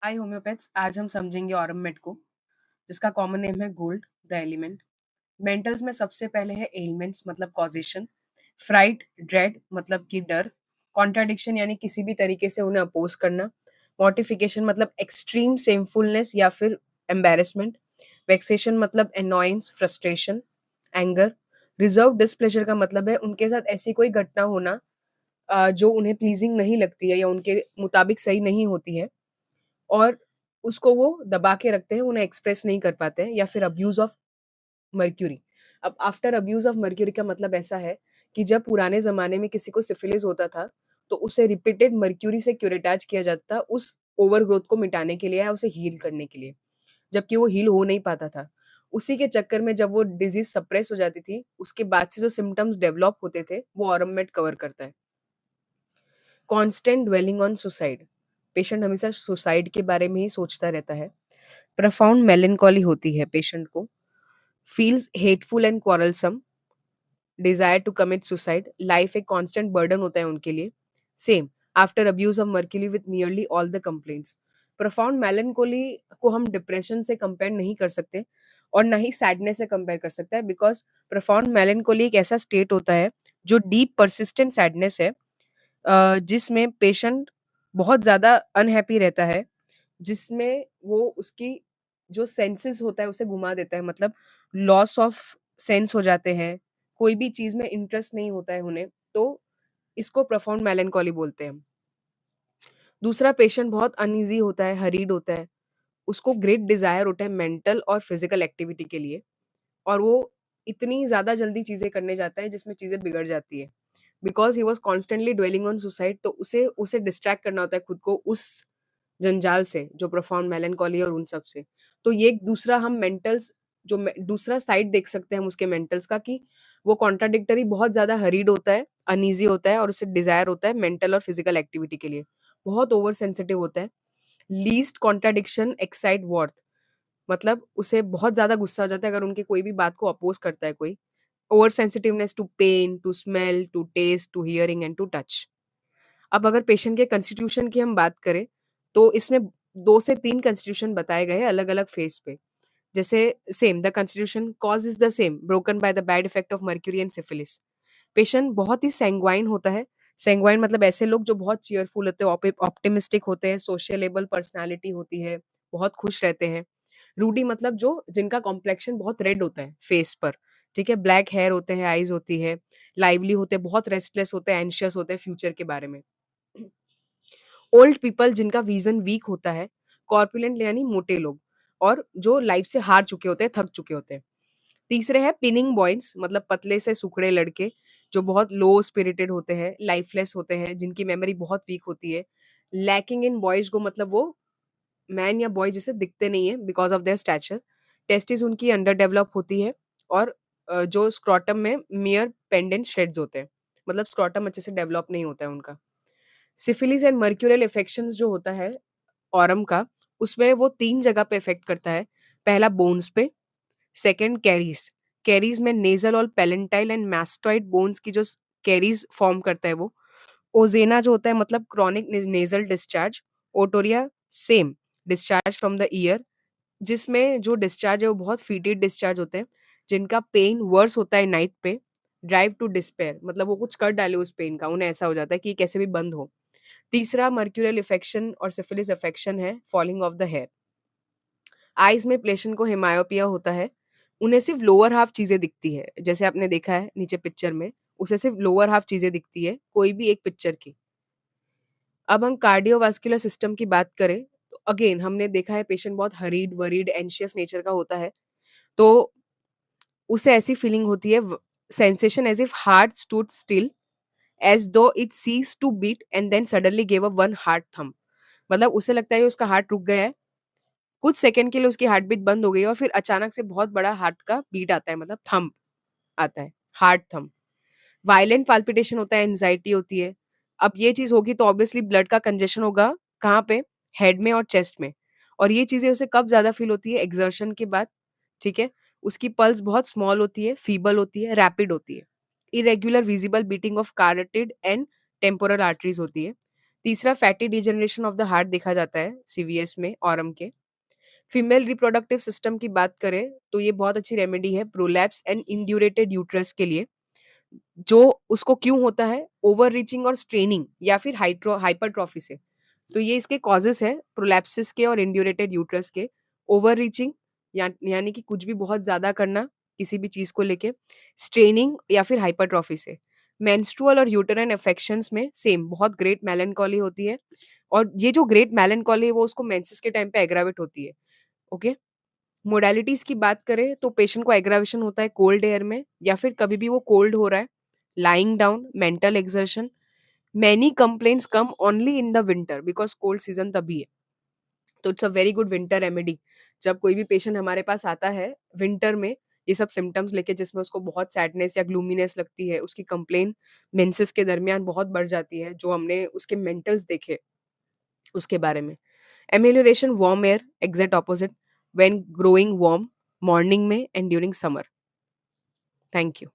हाय homeopaths, आज हम समझेंगे ऑरम को, जिसका कॉमन नेम है गोल्ड द एलिमेंट। मेंटल्स में सबसे पहले है एलिमेंट्स मतलब कॉजेशन, फ्राइट ड्रेड मतलब कि डर, कॉन्ट्राडिक्शन यानी किसी भी तरीके से उन्हें अपोज करना, मॉर्टिफिकेशन मतलब एक्सट्रीम सेमफुलनेस या फिर एम्बेरसमेंट, वेक्सेशन मतलब एनॉयंस फ्रस्ट्रेशन, एंगर, रिजर्व डिस्प्लेजर का मतलब है उनके साथ ऐसी कोई घटना होना जो उन्हें प्लीजिंग नहीं लगती है या उनके मुताबिक सही नहीं होती है और उसको वो दबा के रखते हैं, उन्हें एक्सप्रेस नहीं कर पाते हैं, या फिर अब्यूज ऑफ मर्क्यूरी। अब आफ्टर अब्यूज ऑफ मर्क्यूरी का मतलब ऐसा है कि जब पुराने जमाने में किसी को सिफिलिस होता था तो उसे रिपीटेड मर्क्यूरी से क्यूरेटाज किया जाता था उस ओवरग्रोथ को मिटाने के लिए या उसे हील करने के लिए, जबकि वो हील हो नहीं पाता था। उसी के चक्कर में जब वो डिजीज सप्रेस हो जाती थी, उसके बाद से जो सिम्टम्स डेवलप होते थे वो ऑरममेट कवर करता है। Constant dwelling on suicide, patient हमेशा सुसाइड के बारे में ही सोचता रहता है। प्रोफाउंड मेलनकॉली होती है पेशेंट को, feels hateful and quarrelsome, desire to commit suicide, life एक कांस्टेंट बर्डन होता है उनके लिए। Same after abuse of mercury with nearly all the complaints. Profound melancholy को हम डिप्रेशन से कंपेयर नहीं कर सकते और ना ही सैडनेस से कंपेयर कर सकते हैं, बिकॉज प्रोफाउंड मेलनकोली एक ऐसा स्टेट होता है जो डीप परसिस्टेंट सैडनेस है, जिसमें पेशेंट बहुत ज़्यादा अनहैप्पी रहता है, जिसमें वो उसकी जो सेंसेस होता है उसे घुमा देता है, मतलब लॉस ऑफ सेंस हो जाते हैं, कोई भी चीज़ में इंटरेस्ट नहीं होता है उन्हें, तो इसको प्रोफाउंड मेलनकॉली बोलते हैं। दूसरा पेशेंट बहुत अनईज़ी होता है, हरीड होता है, उसको ग्रेट डिज़ायर होता है मेंटल और फिज़िकल एक्टिविटी के लिए, और वो इतनी ज़्यादा जल्दी चीज़ें करने जाता है जिसमें चीज़ें बिगड़ जाती है। Because he was constantly dwelling on suicide, तो उसे उसे डिस्ट्रैक्ट करना होता है खुद को उस जंजाल से, जो प्रोफाउंड मेलनकॉली और उन सब से। तो ये एक दूसरा हम मेंटल्स जो दूसरा साइड देख सकते हैं हम उसके मेंटल्स का, कि वो कॉन्ट्राडिक्टरी बहुत ज़्यादा हरीड होता है, अनईज़ी होता है और उसे डिज़ायर होता है मेंटल और फिज़िकल एक्टिविटी के लिए। बहुत ओवर सेंसिटिव होता है। लीस्ट कॉन्ट्राडिक्शन एक्साइट वर्थ, मतलब उसे बहुत ज़्यादा गुस्सा आ जाता है अगर उनकी कोई भी बात को अपोज़ करता है कोई। Over sensitiveness to pain, to smell, to taste, to hearing and to touch. अब अगर पेशेंट के कंस्टिट्यूशन की हम बात करें, तो इसमें 2 से 3 कंस्टिट्यूशन बताए गए हैं अलग-अलग फेज़ पे। जैसे same the constitution cause is the same, broken by the bad effect of mercury and syphilis. Patient बहुत ही सैंग्वाइन होता है। सैंग्वाइन मतलब ऐसे लोग जो बहुत चीयरफुल होते हैं, ऑप्टिमिस्टिक होते हैं, सोशिएबल पर्सनैलिटी होती है, बहुत खुश रहते हैं। रूडी मतलब जो जिनका कॉम्प्लेक्शन बहुत रेड होता है फेस पर, ठीक है? ब्लैक हेयर होते हैं, आइज़ होती है, लाइवली होते हैं, बहुत रेस्टलेस होते हैं, एंग्ज़ियस होते हैं फ्यूचर के बारे में। ओल्ड पीपल जिनका विजन वीक होता है, कॉर्पुलेंट यानी मोटे लोग, और जो लाइफ से हार चुके होते हैं, थक चुके होते हैं। तीसरे हैं पिनिंग बॉयज, मतलब पतले से सुखड़े लड़के जो बहुत लो स्पिरिटेड होते हैं, लाइफलेस होते हैं, जिनकी मेमोरी बहुत वीक होती है। लैकिंग इन बॉयज को मतलब वो मैन या बॉय जैसे दिखते नहीं है because of their stature. Testis उनकी अंडर डेवलप होती है, और जो स्क्रॉटम में मियर पेंडेंट शेड्स होते हैं, मतलब स्क्रॉटम अच्छे से डेवलप नहीं होता है उनका। सिफिलिस एंड मर्क्यूरियल इन्फेक्शंस जो होता है ऑरम का, उसमें वो 3 जगह पे इफ़ेक्ट करता है। पहला बोन्स पे, सेकंड कैरीज़, कैरीज़ में नेज़ल और पैलेंटाइल एंड मास्टॉइड बोन्स की जो कैरीज़ फॉर्म करता है वो। ओज़ेना जो होता है मतलब chronic nasal discharge. Otorrhoea same, discharge from the year, जिसमें जो डिस्चार्ज है वो बहुत फीटेड डिस्चार्ज होते हैं, जिनका पेन वर्स होता है नाइट पे। ड्राइव टू डिस्पेयर मतलब वो कुछ कर डाले उस पेन का, उन्हें ऐसा हो जाता है कि ये कैसे भी बंद हो। तीसरा मर्क्यूरियल इन्फेक्शन और सिफिलिस इन्फेक्शन है falling off the hair. Eyes में पेशेंट को हेमायोपिया होता है, उन्हें सिर्फ़ लोअर हाल्फ चीज़ें दिखती है, जैसे आपने देखा है नीचे पिक्चर में, उसे सिर्फ़ लोअर हाल्फ चीज़ें दिखती है, कोई भी एक पिक्चर की। अब हम कार्डियोवास्कुलर सिस्टम की बात करें, तो अगेन हमने देखा है पेशेंट बहुत हरीड, वरीड, एंग्ज़ियस नेचर का होता है, तो उसे ऐसी फीलिंग होती है, sensation as if heart stood still, as though it ceased to beat and then suddenly give a one heart thump. मतलब उसे लगता है कि उसका हार्ट रुक गया है, कुछ सेकंड के लिए उसकी हार्ट बीट बंद हो गई है और फिर अचानक से बहुत बड़ा हार्ट का बीट आता है, मतलब थंब आता है, हार्ट थंब। वायलेंट पाल्पिटेशन होता है, एंग्जायटी होती है। अब ये चीज़ होगी तो ऑब्वियसली ब्लड का कंजेशन होगा, कहाँ पे? हेड में और चेस्ट में, और ये चीज़ें उसे कब ज़्यादा फ़ील होती है? एक्सर्शन के बाद, ठीक है? उसकी पल्स बहुत स्मॉल होती है, फीबल होती है, रैपिड होती है। Irregular visible beating of carotid and temporal arteries होती है। तीसरा fatty degeneration of the heart देखा जाता है सीवीएस में ऑरम के। फीमेल रिप्रोडक्टिव सिस्टम की बात करें तो ये बहुत अच्छी रेमेडी है प्रोलैप्स एंड इंड्यूरेटेड यूट्रस के लिए। जो उसको क्यों होता है, ओवर रीचिंग और स्ट्रेनिंग या फिर हाइपरट्रॉफी से। तो ये इसके कॉजेस है प्रोलैप्सिस के और इंड्यूरेटेड यूट्रस के। ओवर रीचिंग यानी कि कुछ भी बहुत ज्यादा करना किसी भी चीज को लेके, स्ट्रेनिंग या फिर हाइपरट्रॉफी से। मेंस्ट्रुअल और यूटेराइन अफेक्शंस में सेम बहुत ग्रेट मेलनकॉली होती है, और ये जो ग्रेट मेलनकॉली है वो उसको मेंसेस के टाइम पे एग्रावेट होती है। ओके। मोडालिटीज की बात करें तो पेशेंट को एग्रावेशन होता है कोल्ड एयर में, या फिर कभी भी वो कोल्ड हो रहा है, lying down, mental exertion. Many complaints come only in the winter because cold season तभी है। तो it's a very good winter remedy. जब कोई भी पेशेंट हमारे पास आता है विंटर में ये सब सिम्टम्स लेके, जिसमें उसको बहुत सैडनेस या ग्लूमीनेस लगती है, उसकी कंप्लेन मेंसेस के दरमियान बहुत बढ़ जाती है, जो हमने उसके मेंटल्स देखे उसके बारे में। Amelioration warm air, exact opposite, when growing warm, morning में and during summer. Thank you.